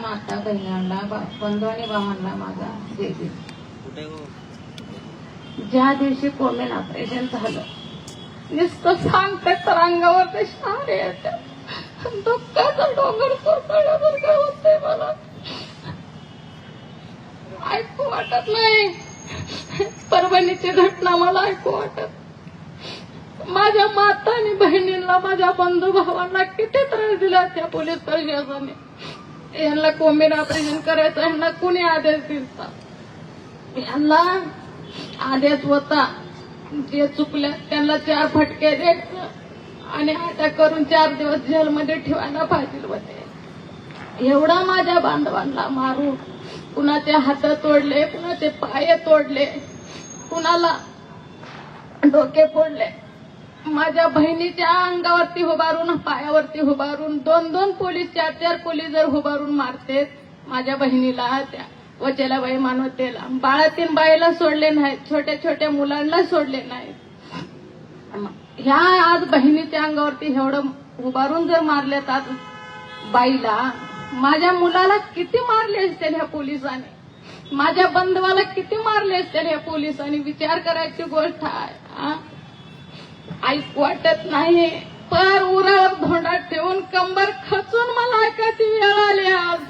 माता बहिणांना बंधू आणि भावांना माझा जय जय. ज्या दिवशी कोमेन ऑपरेशन झालं नुसतं सांगते तर अंगावर ते शहारे येतात. दुःखाचा डोंगर कोसळल्यासारखं होतंय. मला ऐकू वाटत नाही. परभणीची घटना मला ऐकू वाटत. माझ्या माता आणि बहिणींना, माझ्या बंधू भावांना किती त्रास दिला त्या पोलीस प्रशासनाने. यांना कोमेन ऑपरेशन करायचं, यांना कुणी आदेश दिला? यांना आदेश होता जे चुकल्या त्यांना 4 फटके द्यायचं आणि अटक करून 4 दिवस जेलमध्ये ठेवायला पाहिजे होते. एवढा माझ्या बांधवांना मारून कुणाचे हात तोडले, कुणाचे पाय तोडले, कुणाला डोके फोडले. माझ्या बहिणीच्या अंगावरती उभारून, पायावरती उभारून 2-2 पोलीस, 4-4 पोलीस जर उभारून मारते माझ्या बहिणीला, त्या वचेलाबाई मानवतेला, बाळातीन बाईला सोडले नाहीत, छोट्या छोट्या मुलांना सोडले नाहीत. ह्या आज बहिणीच्या अंगावरती एवढं उभारून जर मारले तर बाईला, माझ्या मुलाला किती मारले असतील ह्या पोलिसांनी, माझ्या बंधवाला किती मारले असतील ह्या पोलिसांनी. विचार करायची गोष्ट आहे. ऐकू वाटत नाही. पर उरावर धोंडा ठेवून कंबर खचून मला ऐकायची वेळ आली आज.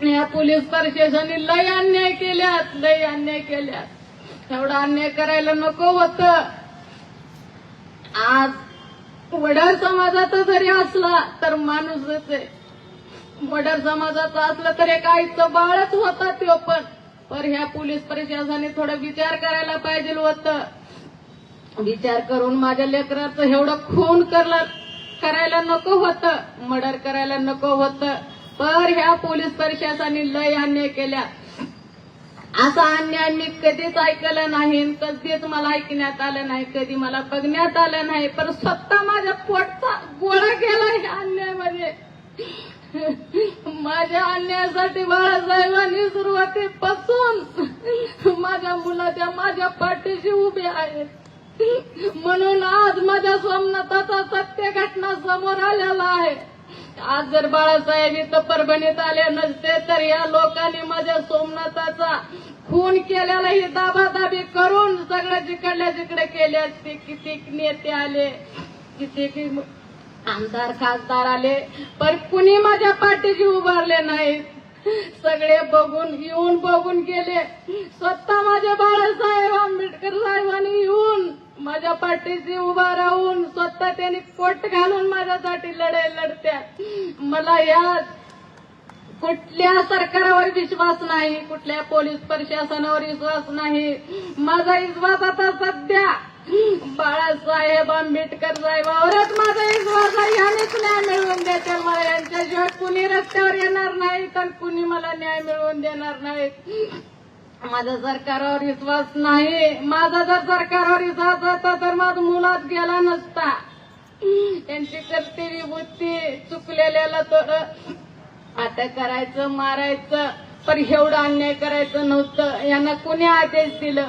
या पोलीस प्रशासनाने लय अन्याय केल्यात, लय अन्याय केल्यात. एवढा अन्याय करायला नको होतं. आज वडार समाजाचा जरी असला तर माणूसच आहे. वडार समाजाचा असला तर एक आईचं बाळच होता तो पण ह्या पोलीस प्रशासनाने थोडा विचार करायला पाहिजे होतं. विचार करून माझ्या लेकराचं एवढं खून करायला नको होतं, मर्डर करायला नको होतं. पर ह्या पोलीस प्रशासनाने लय अन्याय केल्या. असा अन्याय मी कधीच ऐकलं नाही, कधीच मला ऐकण्यात आलं नाही, कधी मला बघण्यात आलं नाही. पण स्वतः माझ्या पोटचा गोळा गेला ह्या अन्यायामध्ये. माझ्या अन्यायासाठी बाळासाहेबांनी सुरुवातीपासून माझ्या मुलाच्या, माझ्या पाठीशी उभे आहेत. म्हणून आज माझ्या सोमनाथाचा सत्य घटना समोर आलेला आहे. आज जर बाळासाहेब इथं परभणीत आले नसते तर या लोकांनी माझ्या सोमनाथाचा खून केलेला ही दाबादाबी करून सगळं जिकडल्या जिकडे केले असते. किती नेते आले, किती आमदार खासदार आले, पण कुणी माझ्या पाठीशी उभारले नाहीत. सगळे येऊन बघून गेले. स्वतः माझे बाळासाहेब आंबेडकर साहेबांनी येऊन माझ्या पाठीशी उभा राहून स्वतः त्यांनी कोट घालून माझ्यासाठी लढाई लढत्यात. मला या कुठल्या सरकारावर विश्वास नाही, कुठल्या पोलीस प्रशासनावर विश्वास नाही. माझा विश्वास आता सध्या बाळासाहेब आंबेडकर साहेबावरच माझा विश्वास आहे. यांनीच न्याय मिळवून देतील मला. यांच्याशिवाय कुणी रस्त्यावर येणार नाही तर कुणी मला न्याय मिळवून देणार नाही. माझा सरकारवर विश्वास नाही. माझा जर सरकारवर विश्वास होता तर माझा मुलात गेला नसता. त्यांची कर्तव्य बुद्धी चुकलेल्याला थोडं अटक करायचं, मारायचं, पण एवढं अन्याय करायचं नव्हतं. यांना कुणी आदेश दिलं?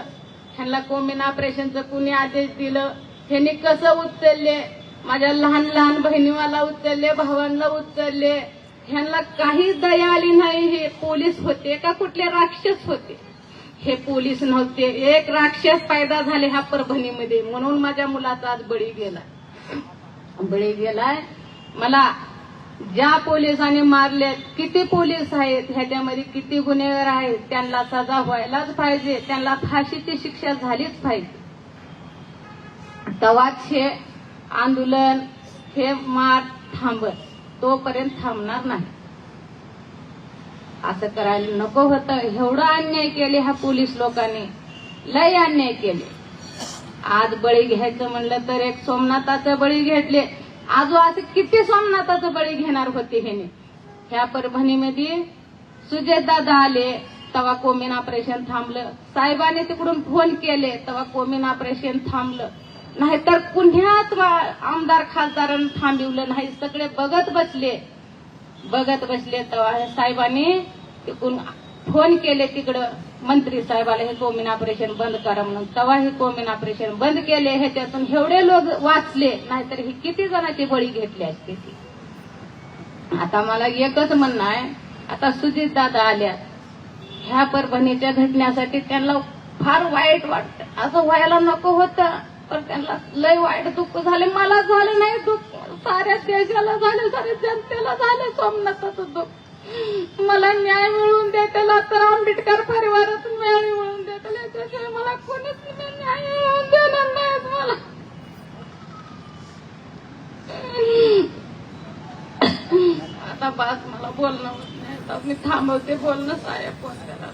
ह्यांना कोमेन ऑपरेशनचं कुणी आदेश दिलं? ह्यांनी कसं उचलले? माझ्या लहान लहान बहिणीला उचलले, भावांना उचलले. ह्यांना काही दया आली नाही. हे पोलीस होते का कुठले राक्षस होते? हे पोलीस नव्हते. एक राक्षस पैदा झाले ह्या परभणीमध्ये. म्हणून माझ्या मुलाचा आज बळी गेलाय. मला ज्या पोलिसांनी मारले, किती पोलीस आहेत, ह्याच्यामध्ये किती गुन्हेगार आहेत, त्यांना सजा व्हायलाच पाहिजे. त्यांना फाशीची शिक्षा झालीच पाहिजे. तेव्हाच हे आंदोलन, हे मार थांबत. तोपर्यंत थांबणार नाही. असं करायला नको होतं. एवढा अन्याय केले ह्या पोलीस लोकांनी, लय अन्याय केले. आज बळी घ्यायचं म्हणलं तर एक सोमनाथाचं बळी घेतले. आजू असे किती सोमनाथाचं बळी घेणार होते ह्याने. ह्या परभणीमध्ये सुजयदादा आले तेव्हा कोमेन ऑपरेशन थांबलं. साहेबांनी तिकडून फोन केले तेव्हा कोमेन ऑपरेशन थांबलं. नाहीतर पुण्यात आमदार खासदारांनी थांबवलं नाही. सगळे बघत बसले तेव्हा साहेबांनी तिकडून फोन केले तिकडं मंत्री साहेबाला, हे कोमेन ऑपरेशन बंद करा म्हणून. तेव्हा हे कोमेन ऑपरेशन बंद केले. ह्याच्यातून एवढे लोक वाचले, नाहीतर हे किती जणांचे बळी घेतले असते. आता मला एकच म्हणणं आहे, आता सुजित दादा आल्यात, ह्या परभणीच्या घटनेसाठी त्यांना फार वाईट वाटतं. असं व्हायला नको होतं, पण त्यांना लय वाईट दुःख झाले. मला झालं नाही दुःख, साऱ्या देशाला झालं, साऱ्या जनतेला झालं सोमनाथाचं दुःख. मला न्याय मिळवून देताला तर आंबेडकर परिवारात न्याय मिळवून देताला, याच्याशिवाय मला कोणीच न्याय मिळवून देणार नाहीत मला. आता बास, मला बोलणं होत नाही. आता मी थांबवते बोलणं. साहेब फोन केला.